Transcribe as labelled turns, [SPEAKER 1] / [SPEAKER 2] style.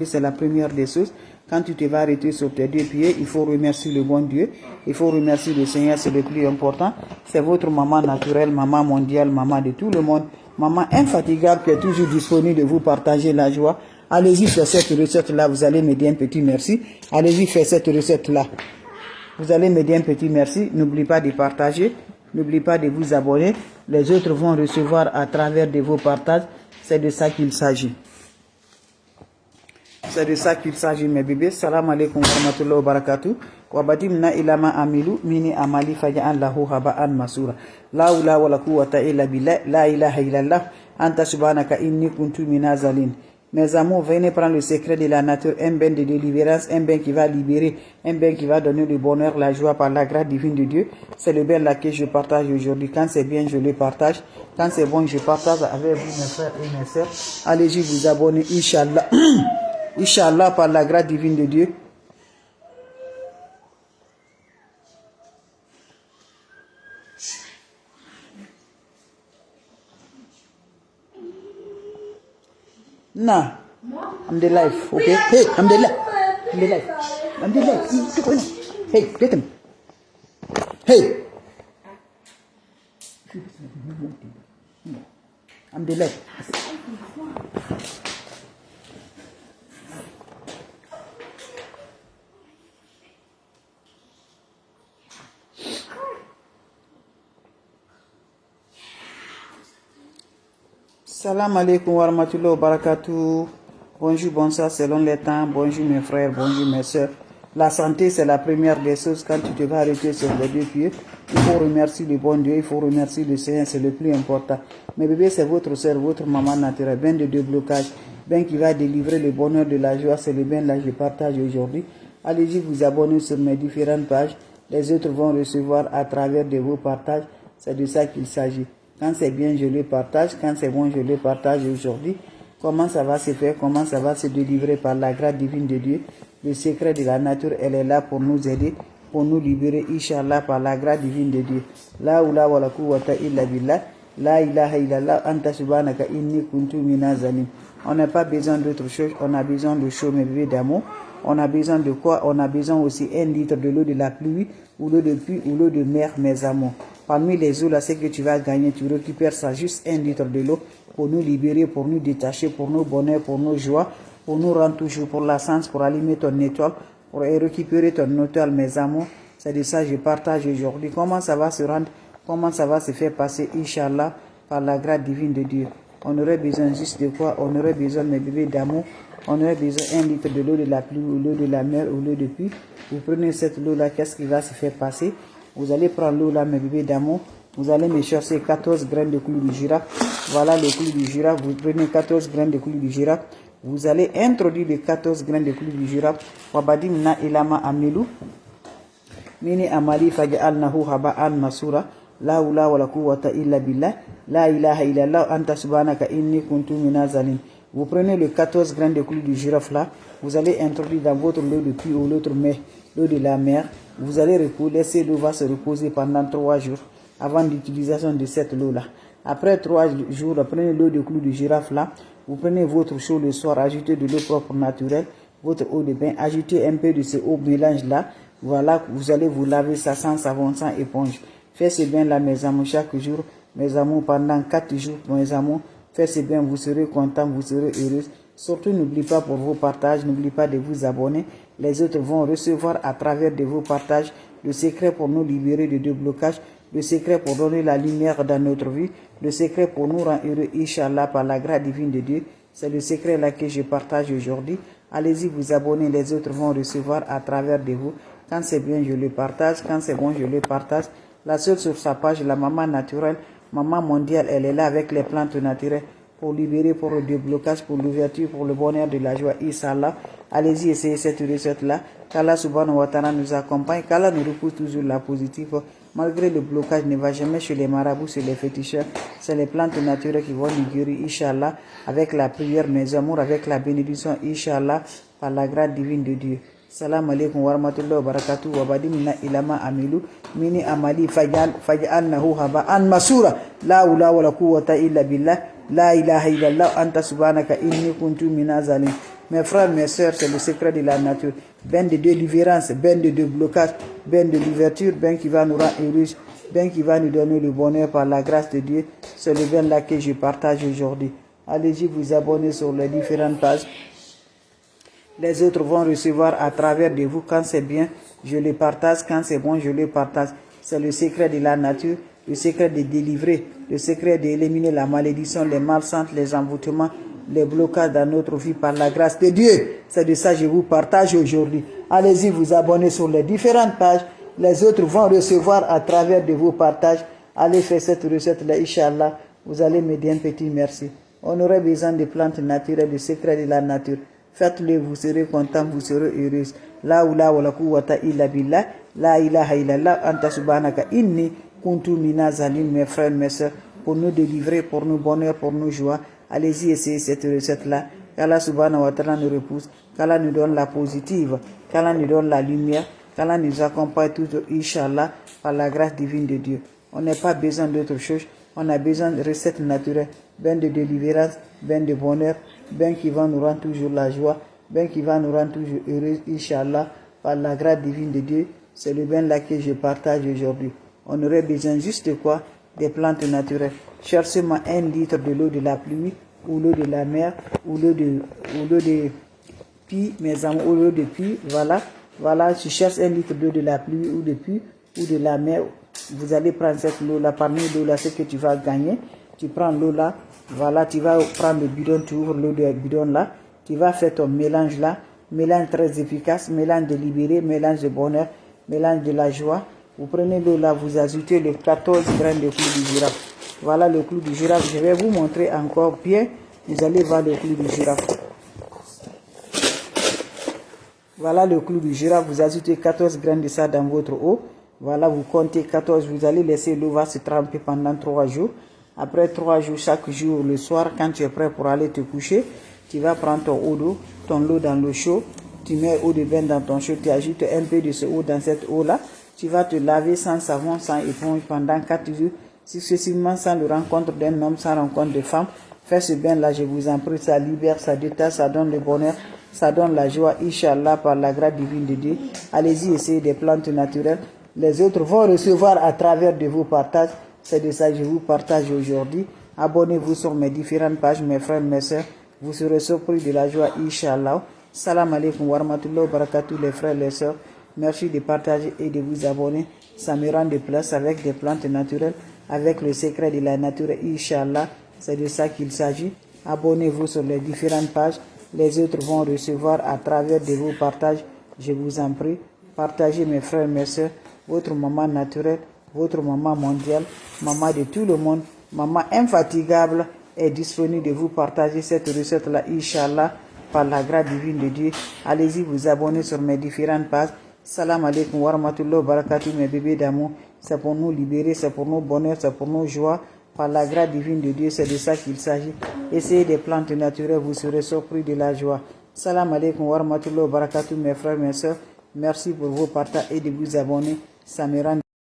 [SPEAKER 1] C'est la première des choses. Quand tu te vas arrêter sur tes deux pieds, il faut remercier le bon Dieu. Il faut remercier le Seigneur, c'est le plus important. C'est votre maman naturelle, maman mondiale, maman de tout le monde. Maman infatigable qui est toujours disponible de vous partager la joie. Allez-y faire cette recette-là, vous allez me dire un petit merci. Allez-y faire cette recette-là. Vous allez me dire un petit merci. N'oubliez pas de partager. N'oubliez pas de vous abonner. Les autres vont recevoir à travers de vos partages. C'est de ça qu'il s'agit. C'est de ça qu'il s'agit, mes bébés. Salam alaikum wa rahmatullahi wa barakatuh. Wa badimna ilama amilu mini amali faja'an lahu haba'an masura. La hawla wa la quwwata illa billah. La ilaha illallah. Anta subhanaka inni kuntu minazalin. Mes amours, venez prendre le secret de la nature, un bain de délivrance, un bain qui va libérer, un bain qui va donner le bonheur, la joie par la grâce divine de Dieu. C'est le bain là que je partage aujourd'hui. Quand c'est bien, je le partage. Quand c'est bon, je partage avec vous, mes frères et mes sœurs. Allez-y vous abonner, Inch'Allah. Inch'Allah, par la grâce divine de Dieu. Nah, I'm the life, okay? Hey, I'm the life. I'm the life. I'm the life. Hey, get him. Hey. I'm the life. Salam alaikum wa rahmatullahi wa barakatuh. Bonjour, bonsoir selon les temps. Bonjour mes frères, bonjour mes soeurs. La santé, c'est la première des choses. Quand tu te vas arrêter sur les deux pieds, il faut remercier le bon Dieu, il faut remercier le Seigneur, c'est le plus important. Mes bébés, c'est votre soeur, votre maman naturelle. Bain de déblocage, bain qui va délivrer le bonheur de la joie. C'est le bain là que je partage aujourd'hui. Allez-y vous abonner sur mes différentes pages. Les autres vont recevoir à travers de vos partages. C'est de ça qu'il s'agit. Quand c'est bien, je le partage. Quand c'est bon, je le partage aujourd'hui. Comment ça va se faire? Comment ça va se délivrer par la grâce divine de Dieu? Le secret de la nature, elle est là pour nous aider, pour nous libérer, Inch'Allah, par la grâce divine de Dieu. La hawla wa la quwwata illa billah. La ilaha illallah. Anta subhanaka inni kuntu minazalim. On n'a pas besoin d'autre chose. On a besoin de chaud, mes bébés d'amour. On a besoin de quoi? On a besoin aussi 1 litre de l'eau de la pluie, ou l'eau de pluie, ou l'eau de mer, mes amours. Parmi les eaux là, c'est que tu vas gagner, tu récupères ça, juste 1 litre de l'eau pour nous libérer, pour nous détacher, pour nos bonheurs, pour nos joies, pour nous rendre toujours, pour la sens, pour allumer ton étoile, pour récupérer ton étoile, mes amours. C'est de ça que je partage aujourd'hui. Comment ça va se rendre, comment ça va se faire passer, Inch'Allah, par la grâce divine de Dieu. On aurait besoin juste de quoi? On aurait besoin, mes bébés d'amour. On aurait besoin 1 litre de l'eau de la pluie, ou l'eau de la mer, ou l'eau de pluie. Vous prenez cette eau là, qu'est-ce qui va se faire passer? Vous allez prendre l'eau là, mes bébés d'amour. Vous allez me chercher 14 graines de clou du girafe. Voilà le clou du girafe. Vous prenez 14 graines de clou du girafe. Vous allez introduire les 14 graines de clou du girafe. Wabadimna ilama amilu. Mini amali faja'alnahu haba'an masura. La hawla wa la quwwata illa billah. La ilaha illallah. Anta subhanaka inni kuntu minazalim. Vous prenez les 14 graines de clou du girafe là. Vous allez introduire dans votre eau de pluie ou l'autre mer, l'eau de la mer. Vous allez laisser l'eau va se reposer pendant 3 jours avant l'utilisation de cette eau là. Après 3 jours, prenez l'eau de clou de girafe là. Vous prenez votre chaud le soir, ajoutez de l'eau propre naturelle, votre eau de bain, ajoutez un peu de ce eau mélange là. Voilà, vous allez vous laver ça sans savon, sans éponge. Faites ce bain là, mes amours, chaque jour, mes amours, pendant 4 jours, mes amours. Faites ce bain, vous serez content, vous serez heureux. Surtout, n'oubliez pas pour vos partages, n'oubliez pas de vous abonner. Les autres vont recevoir à travers de vos partages le secret pour nous libérer de déblocage, le secret pour donner la lumière dans notre vie, le secret pour nous rendre heureux, Inch'Allah, par la grâce divine de Dieu. C'est le secret là que je partage aujourd'hui. Allez-y vous abonner, les autres vont recevoir à travers de vous. Quand c'est bien, je le partage. Quand c'est bon, je le partage. La seule sur sa page, la maman naturelle, maman mondiale, elle est là avec les plantes naturelles pour libérer, pour le déblocage, pour l'ouverture, pour le bonheur de la joie, Inch'Allah. Allez-y, essayez cette recette-là. Qu'Allah subhanahu wa ta'ala nous accompagne, qu'Allah nous repousse toujours la positive. Malgré le blocage, ne va jamais chez les marabouts, chez les féticheurs. C'est les plantes naturelles qui vont nous guérir, Inch'Allah, avec la prière, mes amours, avec la bénédiction, Inch'Allah, par la grâce divine de Dieu. Salam alaikum wa rahmatullahi wa barakatuh. Wa badimna ilama amilu mini amali faj'alnahu haba'an masura. La hawla wa la quwwata illa billah. La ilaha illallah. Anta subhanaka inni kuntu minazalim. Mes frères, mes sœurs, c'est le secret de la nature. Ben de délivrance, ben de déblocage, ben de l'ouverture, ben qui va nous rendre heureux, ben qui va nous donner le bonheur par la grâce de Dieu. C'est le ben là que je partage aujourd'hui. Allez-y vous abonner sur les différentes pages. Les autres vont recevoir à travers de vous. Quand c'est bien, je le partage. Quand c'est bon, je le partage. C'est le secret de la nature, le secret de délivrer, le secret d'éliminer la malédiction, les malsantes, les envoûtements, les blocages dans notre vie par la grâce de Dieu. C'est de ça que je vous partage aujourd'hui. Allez-y vous abonner sur les différentes pages. Les autres vont recevoir à travers de vos partages. Allez faire cette recette-là, Inch'Allah. Vous allez m'aider un petit merci. On aurait besoin de plantes naturelles, de secrets de la nature. Faites-le, vous serez content, vous serez heureuse. La oula wa la quwwata illa billah. La ilaha illallah anta subhanaka inni kuntu minaz zalim, mes frères, mes sœurs, pour nous délivrer, pour nous bonheur, pour nous joie. Allez-y essayer cette recette-là. Qu'Allah subhanahu wa ta'ala nous repousse, qu'Allah nous donne la positive, qu'Allah nous donne la lumière, qu'Allah nous accompagne toujours, Inch'Allah, par la grâce divine de Dieu. On n'a pas besoin d'autre chose. On a besoin de recettes naturelles, ben de délivrance, ben de bonheur, ben qui va nous rendre toujours la joie, ben qui va nous rendre toujours heureux, Inch'Allah, par la grâce divine de Dieu. C'est le ben là que je partage aujourd'hui. On aurait besoin juste de quoi? Des plantes naturelles. Cherchez-moi 1 litre de l'eau de la pluie, ou l'eau de la mer, ou l'eau de puits, mes amis, ou l'eau de puits, voilà. Voilà, tu cherches 1 litre d'eau de la pluie, ou de puits, ou de la mer. Vous allez prendre cette eau-là, parmi l'eau là, ce que tu vas gagner. Tu prends l'eau là, voilà, tu vas prendre le bidon, tu ouvres l'eau du bidon là, tu vas faire ton mélange là, mélange très efficace, mélange de libéré, mélange de bonheur, mélange de la joie. Vous prenez l'eau là, vous ajoutez les 14 graines de clou du girafe. Voilà le clou du girafe, je vais vous montrer encore bien, vous allez voir le clou du girafe. Voilà le clou du girafe, vous ajoutez 14 graines de ça dans votre eau. Voilà, vous comptez 14, vous allez laisser l'eau va se tremper pendant 3 jours. Après 3 jours, chaque jour, le soir, quand tu es prêt pour aller te coucher, tu vas prendre ton eau d'eau, ton eau dans l'eau chaude, tu mets eau de bain dans ton chaud, tu ajoutes un peu de ce eau dans cette eau-là, tu vas te laver sans savon, sans éponge pendant 4 jours, successivement sans le rencontre d'un homme, sans rencontre de femme. Faites ce bain-là, je vous en prie, ça libère, ça détache, ça donne le bonheur, ça donne la joie, Inch'Allah, par la grâce divine de Dieu. Allez-y, essayez des plantes naturelles. Les autres vont recevoir à travers de vos partages. C'est de ça que je vous partage aujourd'hui. Abonnez-vous sur mes différentes pages, mes frères, mes sœurs. Vous serez surpris de la joie, Inch'Allah. Salam alaikum wa rahmatullahi wa barakatuh, les frères, les sœurs. Merci de partager et de vous abonner. Ça me rend de place avec des plantes naturelles, avec le secret de la nature, Inch'Allah. C'est de ça qu'il s'agit. Abonnez-vous sur les différentes pages. Les autres vont recevoir à travers de vos partages. Je vous en prie. Partagez, mes frères, mes sœurs. Votre maman naturelle, votre maman mondiale, maman de tout le monde, maman infatigable est disponible de vous partager cette recette-là, Inch'Allah, par la grâce divine de Dieu. Allez-y vous abonner sur mes différentes pages. Salam alaikum wa rahmatullahi wa barakatuh, mes bébés d'amour. C'est pour nous libérer, c'est pour nous bonheur, c'est pour nous joie. Par la grâce divine de Dieu, c'est de ça qu'il s'agit. Essayez des plantes naturelles, vous serez surpris de la joie. Salam alaikum wa rahmatullahi wa barakatuh, mes frères, mes sœurs. Merci pour vos partages et de vous abonner. Ça me rend